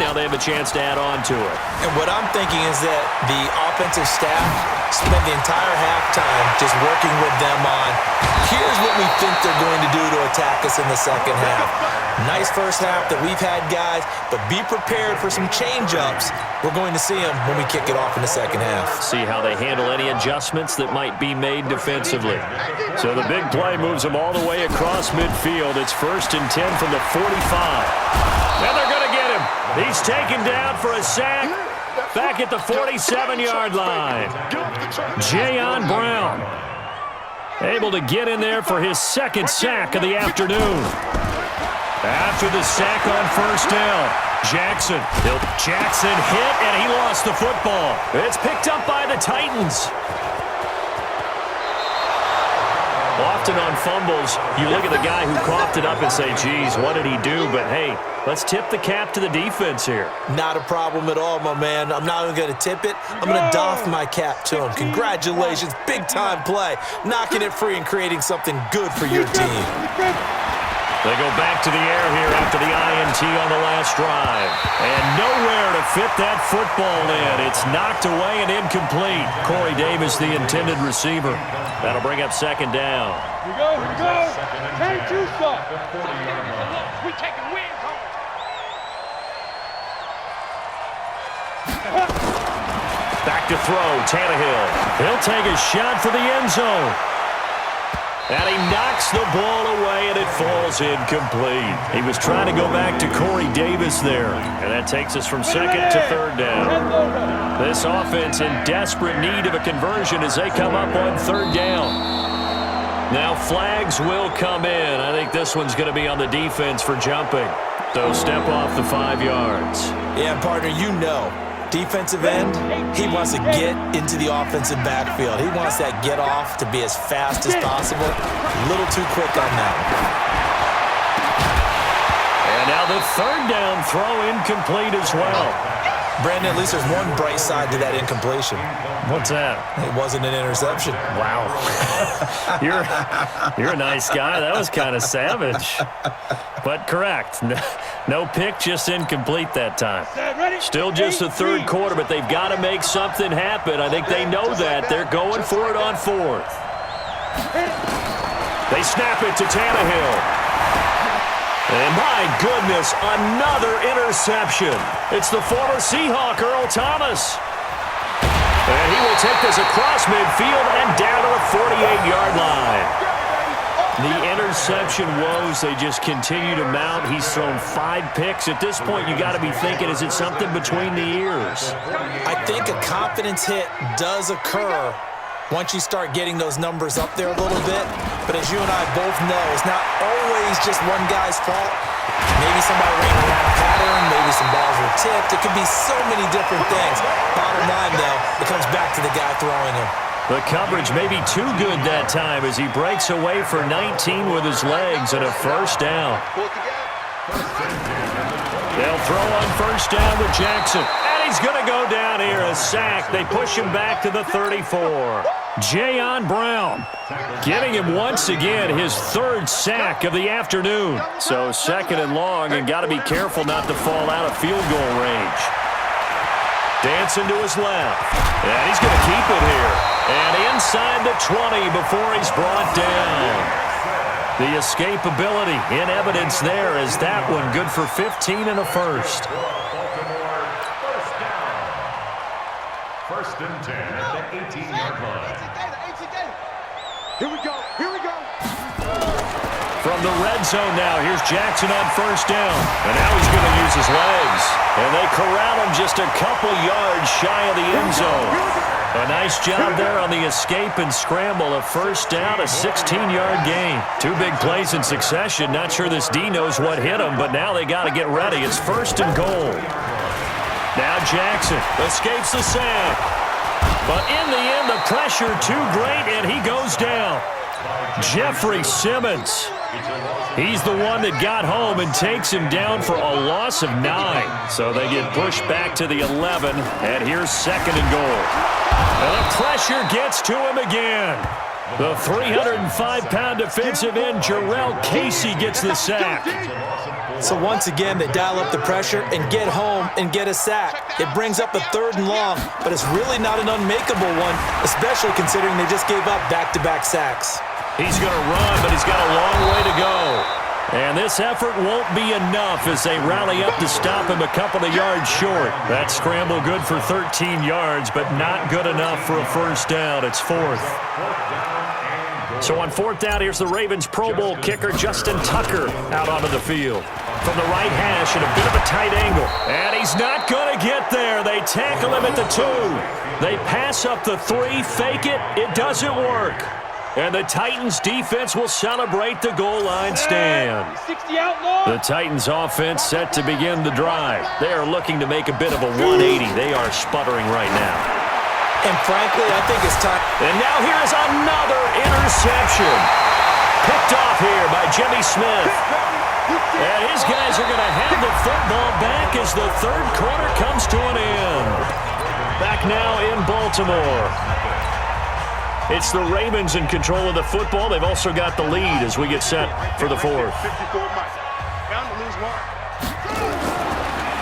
now they have a chance to add on to it. And what I'm thinking is that the offensive staff spent the entire halftime just working with them on, here's what we think they're going to do to attack us in the second half. Nice first half that we've had, guys, but be prepared for some change-ups. We're going to see them when we kick it off in the second half. See how they handle any adjustments that might be made defensively. So the big play moves them all the way across midfield. It's 1st and 10 from the 45. And they're going to get him. He's taken down for a sack. Back at the 47-yard line. Jayon Brown able to get in there for his second sack of the afternoon. After the sack on 1st down, Jackson hit, and he lost the football. It's picked up by the Titans. Often on fumbles, you look at the guy who coughed it up and say, geez, what did he do? But, hey, let's tip the cap to the defense here. Not a problem at all, my man. I'm not even going to tip it. I'm going to doff my cap to him. Congratulations. Big-time play. Knocking it free and creating something good for your team. They go back to the air here after the INT on the last drive. And nowhere to fit that football in. It's knocked away and incomplete. Corey Davis, the intended receiver. That'll bring up 2nd down. Here we go. Can't do something. We taking wins home. Back to throw, Tannehill. He'll take a shot for the end zone. And he knocks the ball away, and it falls incomplete. He was trying to go back to Corey Davis there. And that takes us from 2nd to 3rd down. This offense in desperate need of a conversion as they come up on 3rd down. Now flags will come in. I think this one's going to be on the defense for jumping. So step off the 5 yards. Yeah, partner, you know. Defensive end, he wants to get into the offensive backfield. He wants that get off to be as fast as possible. A little too quick on that. And now the 3rd down throw incomplete as well. Brandon, at least there's one bright side to that incompletion. What's that? It wasn't an interception. Wow. You're a nice guy. That was kind of savage. But correct. No pick, just incomplete that time. Still just the 3rd quarter, but they've got to make something happen. I think they know that. They're going for it on 4th. They snap it to Tannehill. And my goodness, another interception. It's the former Seahawk, Earl Thomas. And he will take this across midfield and down to the 48-yard line. The interception woes, they just continue to mount. He's thrown 5 picks. At this point, you got to be thinking, is it something between the ears? I think a confidence hit does occur once you start getting those numbers up there a little bit. But as you and I both know, it's not always just one guy's fault. Maybe somebody ran a wrong pattern. Maybe some balls were tipped. It could be so many different things. Bottom line, though, it comes back to the guy throwing him. The coverage may be too good that time as he breaks away for 19 with his legs and a 1st down. They'll throw on 1st down with Jackson. And he's going to go down here, a sack. They push him back to the 34. Jayon Brown getting him once again his 3rd sack of the afternoon. So 2nd and long, and got to be careful not to fall out of field goal range. Dancing to his left. And he's going to keep it here. And inside the 20 before he's brought down. The escapability in evidence there as that one good for 15 and a 1st. 1st and 10 at the 18-yard line. Here we go. From the red zone now, here's Jackson on 1st down. And now he's going to use his legs. And they corral him just a couple yards shy of the end zone. A nice job there on the escape and scramble. A 1st down, a 16-yard gain. 2 big plays in succession. Not sure this D knows what hit him, but now they got to get ready. It's 1st and goal. Now Jackson escapes the sack. But in the end, the pressure too great, and he goes down. Jeffrey Simmons. He's the one that got home and takes him down for a loss of 9. So they get pushed back to the 11, and here's 2nd and goal. And the pressure gets to him again. The 305-pound defensive end, Jarrell Casey, gets the sack. So once again, they dial up the pressure and get home and get a sack. It brings up a 3rd and long, but it's really not an unmakeable one, especially considering they just gave up back-to-back sacks. He's going to run, but he's got a long way to go. And this effort won't be enough as they rally up to stop him a couple of yards short. That scramble good for 13 yards, but not good enough for a first down. It's 4th. So on 4th down, here's the Ravens Pro Bowl kicker Justin Tucker out onto the field. From the right hash at a bit of a tight angle. And he's not going to get there. They tackle him at the 2. They pass up the 3, fake it. It doesn't work. And the Titans defense will celebrate the goal line stand. The Titans offense set to begin the drive. They are looking to make a bit of a 180. They are sputtering right now. And frankly, I think it's time. And now here is another interception. Picked off here by Jimmy Smith. And his guys are going to have the football back as the 3rd quarter comes to an end. Back now in Baltimore. It's the Ravens in control of the football. They've also got the lead as we get set for the 4th.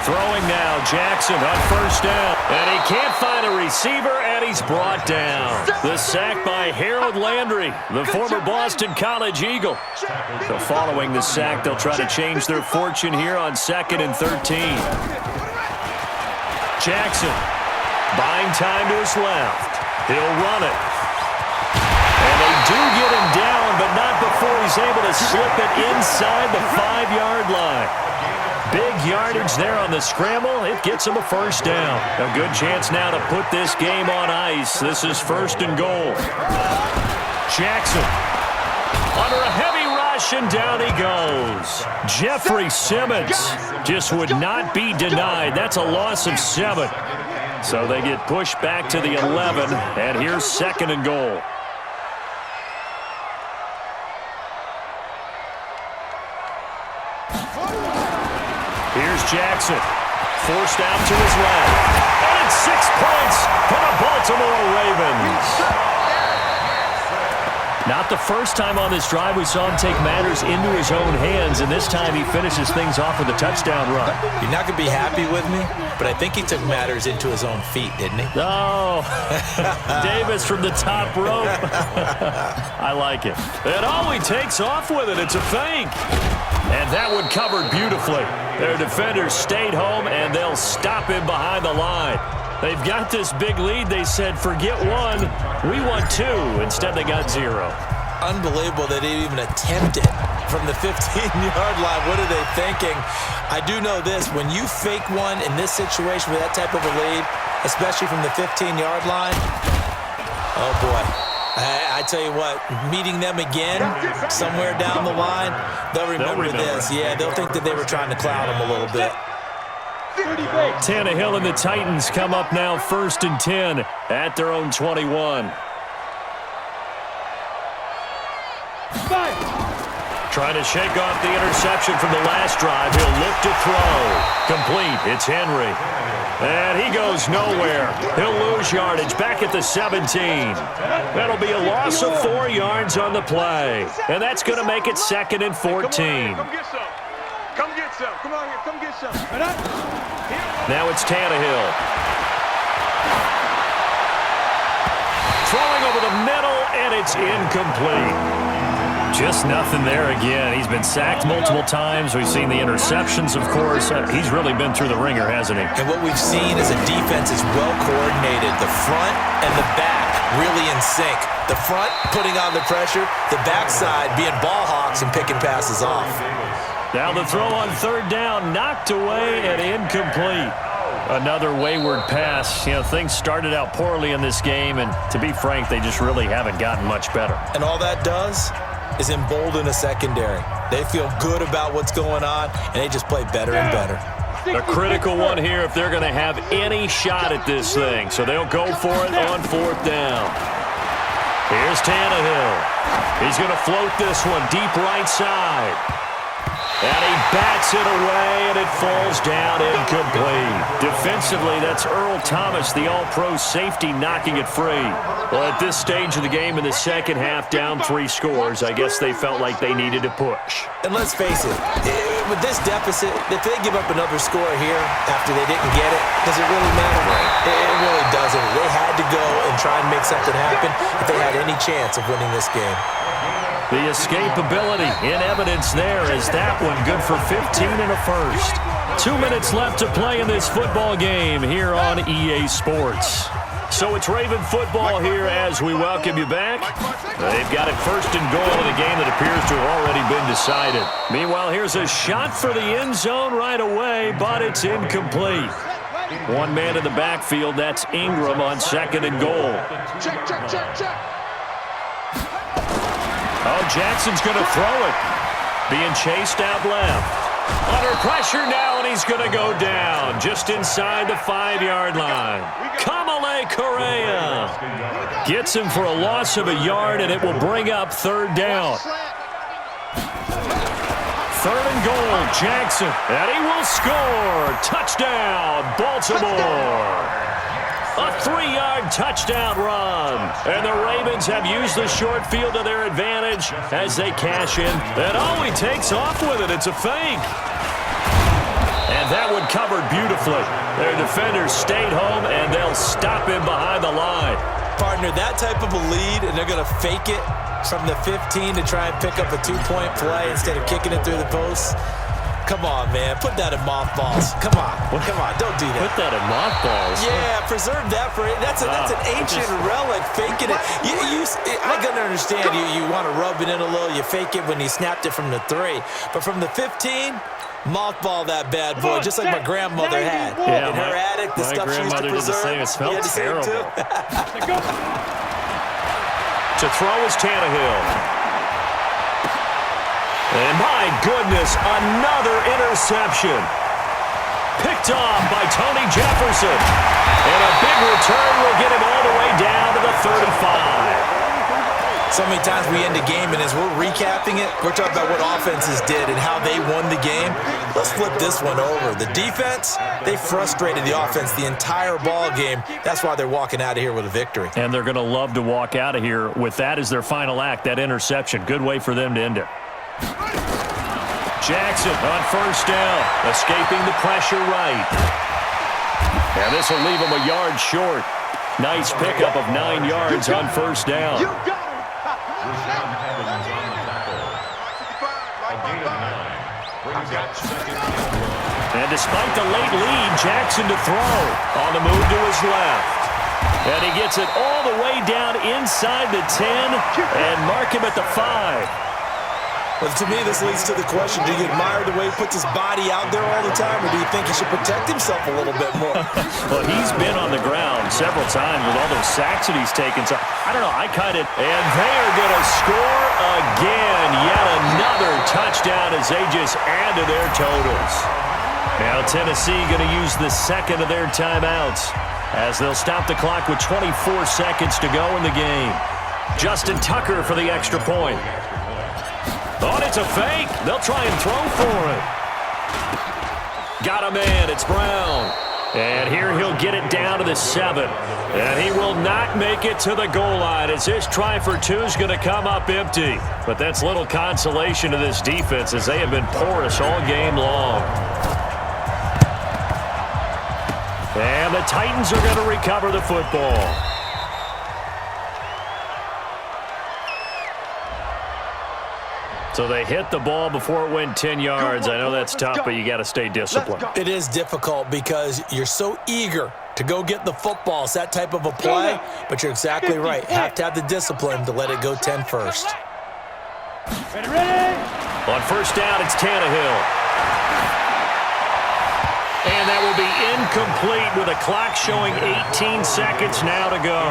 Throwing now, Jackson on 1st down. And he can't find a receiver, and he's brought down. The sack by Harold Landry, the former Boston College Eagle. So following the sack, they'll try to change their fortune here on 2nd and 13. Jackson buying time to his left. He'll run it. And they do get him down, but not before he's able to slip it inside the 5-yard line. Big yardage there on the scramble. It gets him a first down. A good chance now to put this game on ice. This is 1st and goal. Jackson under a heavy rush, and down he goes. Jeffrey Simmons just would not be denied. That's a loss of 7. So they get pushed back to the 11, and here's 2nd and goal. Here's Jackson, forced out to his left. And it's 6 points for the Baltimore Ravens. Not the first time on this drive we saw him take matters into his own hands, and this time he finishes things off with a touchdown run. You're not going to be happy with me, but I think he took matters into his own feet, didn't he? Oh, Davis from the top rope. I like it. And he takes off with it. It's a fake. And that one covered beautifully. Their defenders stayed home, and they'll stop him behind the line. They've got this big lead. They said, forget 1, we want 2. Instead, they got 0. Unbelievable they didn't even attempt it from the 15-yard line. What are they thinking? I do know this. When you fake one in this situation with that type of a lead, especially from the 15-yard line, oh, boy. I tell you what, meeting them again somewhere down the line, they'll remember this. Yeah, they'll think that they were trying to cloud them a little bit. Tannehill and the Titans come up now 1st and 10 at their own 21. Trying to shake off the interception from the last drive. He'll look to throw. Complete. It's Henry. And he goes nowhere. He'll lose yardage back at the 17. That'll be a loss of 4 yards on the play. And that's going to make it 2nd and 14. Come get some. Come get some. Come on here. Come get some. Now it's Tannehill. Throwing over the middle, and it's incomplete. Just nothing there again. He's been sacked multiple times. We've seen the interceptions, of course. He's really been through the ringer, hasn't he? And what we've seen is a defense is well coordinated. The front and the back really in sync. The front putting on the pressure, the backside being ball hawks and picking passes off. Now the throw on 3rd down, knocked away and incomplete. Another wayward pass. You know, things started out poorly in this game, and to be frank, they just really haven't gotten much better. And all that does is embolden a secondary. They feel good about what's going on, and they just play better and better. A critical one here if they're going to have any shot at this thing. So they'll go for it on 4th down. Here's Tannehill. He's going to float this one deep right side. And he bats it away, and it falls down incomplete. defensively, that's Earl Thomas, the all-pro safety, knocking it free. Well, at this stage of the game in the second half, down 3 scores, I guess they felt like they needed to push. And let's face it, with this deficit, if they give up another score here after they didn't get it, does it really matter? It really doesn't. They had to go and try and make something happen if they had any chance of winning this game. The escapability in evidence there is that one good for 15 and a first. 2 minutes left to play in this football game here on EA Sports. So it's Raven football here as we welcome you back. They've got it first and goal in a game that appears to have already been decided. Meanwhile, here's a shot for the end zone right away, but it's incomplete. One man in the backfield, that's Ingram on second and goal. Check, check, check, check. Oh, Jackson's going to throw it. Being chased out left. Under pressure now, and he's going to go down just inside the 5-yard line. Kamale Correa gets him for a loss of a yard, and it will bring up third down. Third and goal, Jackson, and he will score. Touchdown, Baltimore. A 3-yard touchdown run. And the Ravens have used the short field to their advantage as they cash in. And he takes off with it. It's a fake. And that one covered beautifully. Their defenders stayed home, and they'll stop him behind the line. Partner, that type of a lead, and they're going to fake it from the 15 to try and pick up a 2-point play instead of kicking it through the post. Come on, man. Put that in mothballs. Come on. Come on. Don't do that. Put that in mothballs. Yeah, preserve that for it. That's an ancient relic. Faking it. I can understand you want to rub it in a little. You fake it when he snapped it from the 3. But from the 15, mothball that bad boy, just like my grandmother had. Yeah, in her attic, the stuff she used to My grandmother did the preserve. same. It smelled terrible. To throw is Tannehill. And my goodness, another interception. Picked off by Tony Jefferson. And a big return will get him all the way down to the 35. So many times we end the game, and as we're recapping it, we're talking about what offenses did and how they won the game. Let's flip this one over. The defense, they frustrated the offense the entire ball game. That's why they're walking out of here with a victory. And they're going to love to walk out of here with that as their final act, that interception. Good way for them to end it. Jackson on first down, escaping the pressure right. And this will leave him a yard short. Nice pickup of 9 yards on first down. You got it. And despite the late lead, Jackson to throw on the move to his left. And he gets it all the way down inside the 10 and mark him at the 5. Well, to me, this leads to the question, do you admire the way he puts his body out there all the time, or do you think he should protect himself a little bit more? Well, he's been on the ground several times with all those sacks that he's taken. So, I don't know, I kind of... And they are going to score again. Yet another touchdown as they just add to their totals. Now, Tennessee going to use the second of their timeouts as they'll stop the clock with 24 seconds to go in the game. Justin Tucker for the extra point. Oh, it's a fake. They'll try and throw for it. Got a man. It's Brown. And here he'll get it down to the 7. And he will not make it to the goal line as this try for 2 is going to come up empty. But that's little consolation to this defense as they have been porous all game long. And the Titans are going to recover the football. So they hit the ball before it went 10 yards. I know that's tough, but you got to stay disciplined. It is difficult because you're so eager to go get the football. It's that type of a play, but you're exactly right. Have to have the discipline to let it go 10 first. Ready? On first down, it's Tannehill. And that will be incomplete with a clock showing 18 seconds now to go.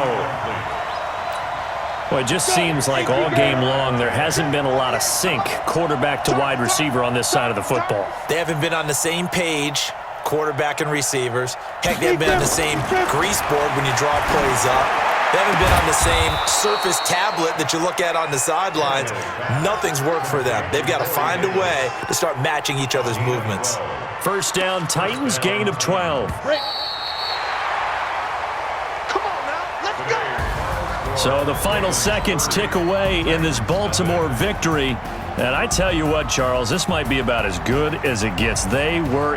Well, it just seems like all game long there hasn't been a lot of sync quarterback to wide receiver on this side of the football. They haven't been on the same page, quarterback and receivers. Heck, they haven't been on the same grease board when you draw plays up. They haven't been on the same Surface tablet that you look at on the sidelines. Nothing's worked for them. They've got to find a way to start matching each other's movements. First down, Titans, gain of 12. So the final seconds tick away in this Baltimore victory. And I tell you what, Charles, this might be about as good as it gets. They were